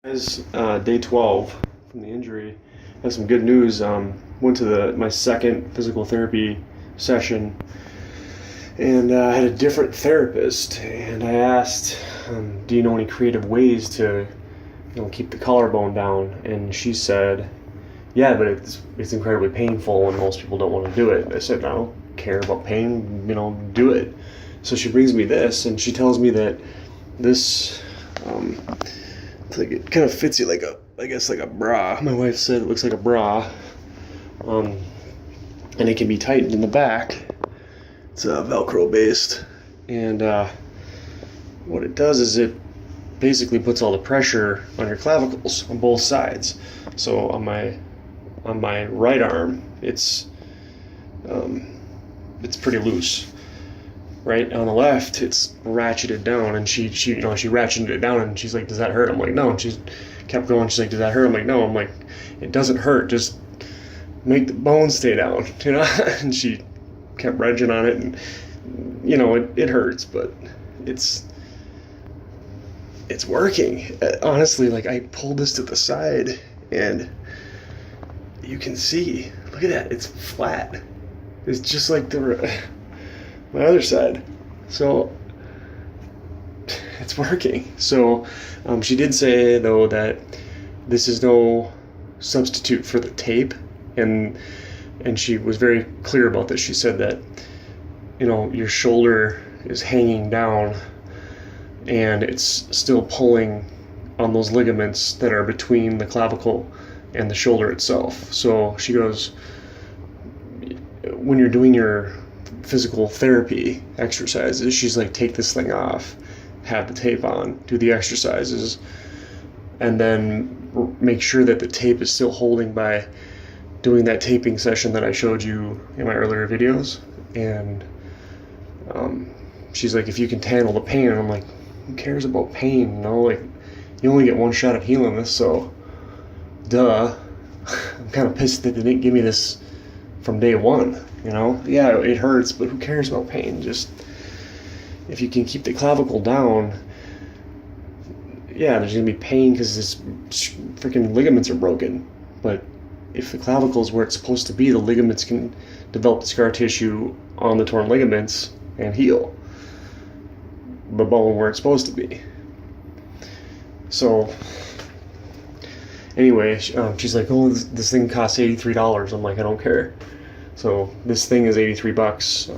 Guys, day 12 from the injury. Had some good news. Went to my second physical therapy session, and I had a different therapist. And I asked, "Do you know any creative ways to, keep the collarbone down?" And she said, "Yeah, but it's incredibly painful, and most people don't want to do it." And I said, "I don't care about pain. Do it." So she brings me this, and she tells me that this. It kind of fits you like a bra. My wife said it looks like a bra, and it can be tightened in the back. It's Velcro based, and what it does is it basically puts all the pressure on your clavicles on both sides. So on my right arm, it's pretty loose. Right on the left, it's ratcheted down, and she ratcheted it down, and she's like, "Does that hurt?" I'm like, "No." And she kept going. She's like, "Does that hurt?" I'm like, "No." I'm like, "It doesn't hurt. Just make the bone stay down, And she kept wedging on it, and it hurts, but it's working. Honestly, like I pulled this to the side, and you can see. Look at that. It's flat. It's just like my other side. So it's working. So she did say though that this is no substitute for the tape, and she was very clear about this. She said that your shoulder is hanging down and it's still pulling on those ligaments that are between the clavicle and the shoulder itself. So she goes, when you're doing your physical therapy exercises, she's like, take this thing off, have the tape on, do the exercises, and then make sure that the tape is still holding by doing that taping session that I showed you in my earlier videos. And she's like, if you can handle the pain. And I'm like, who cares about pain? Like, you only get one shot at healing this, so duh. I'm kind of pissed that they didn't give me this from day one. Yeah, it hurts, but who cares about pain? Just if you can keep the clavicle down, yeah, there's gonna be pain because this freaking ligaments are broken. But if the clavicle is where it's supposed to be, the ligaments can develop scar tissue on the torn ligaments and heal the bone where it's supposed to be. So anyway, she's like, "Oh, this thing costs $83." I'm like, "I don't care." So this thing is $83.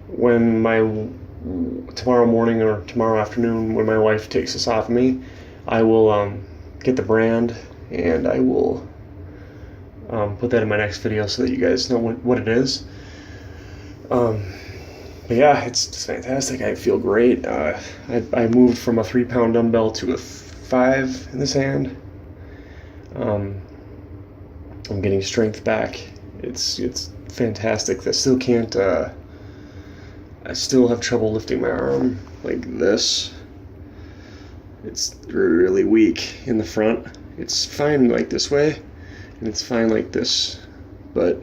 When tomorrow morning or tomorrow afternoon, when my wife takes this off of me, I will get the brand, and I will put that in my next video so that you guys know what it is. But yeah, it's just fantastic. I feel great. I moved from a 3-pound dumbbell to a 5 in this hand. I'm getting strength back. It's fantastic. I still can't. I still have trouble lifting my arm like this. It's really weak in the front. It's fine like this way, and it's fine like this. But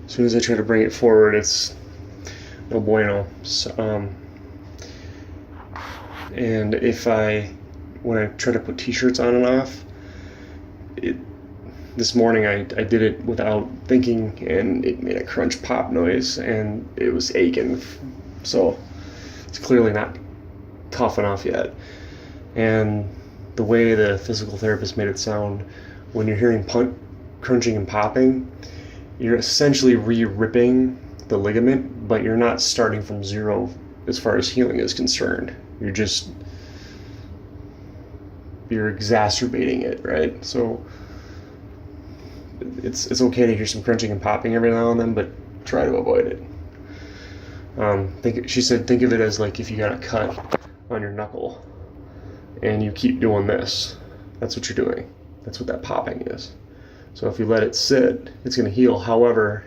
as soon as I try to bring it forward, it's no bueno. So, and when I try to put t-shirts on and off, this morning I did it without thinking, and it made a crunch pop noise, and it was aching. So it's clearly not tough enough yet. And the way the physical therapist made it sound, when you're hearing crunching and popping, you're essentially re-ripping the ligament, but you're not starting from zero as far as healing is concerned. You're exacerbating it, right? So it's okay to hear some crunching and popping every now and then, but try to avoid it. She said, think of it as like if you got a cut on your knuckle and you keep doing this. That's what you're doing. That's what that popping is. So if you let it sit, it's going to heal. However,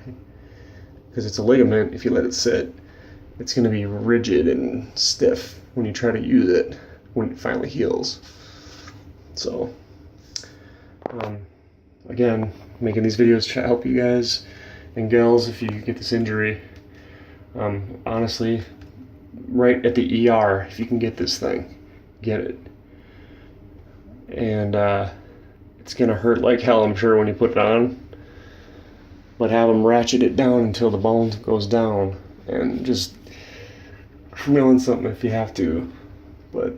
because it's a ligament, if you let it sit, it's going to be rigid and stiff when you try to use it when it finally heals. So again, making these videos to help you guys and gals if you get this injury. Honestly, right at the ER, if you can get this thing, get it. and it's gonna hurt like hell, I'm sure, when you put it on. But have them ratchet it down until the bone goes down, and just feeling something if you have to. But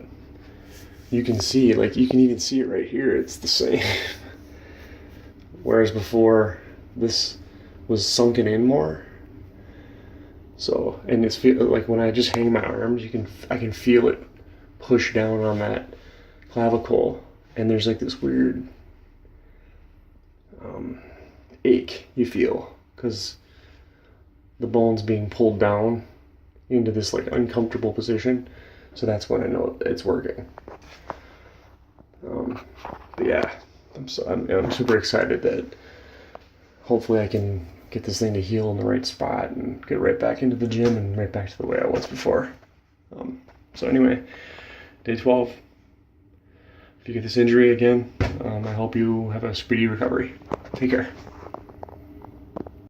you can see, like, you can even see it right here, it's the same. Whereas before, this was sunken in more. So, and it's like when I just hang my arms, I can feel it push down on that clavicle, and there's like this weird ache you feel because the bone's being pulled down into this like uncomfortable position. So that's when I know it's working. But yeah, I'm super excited that hopefully I can get this thing to heal in the right spot and get right back into the gym and right back to the way I was before. So anyway, day 12. If you get this injury again, I hope you have a speedy recovery. Take care.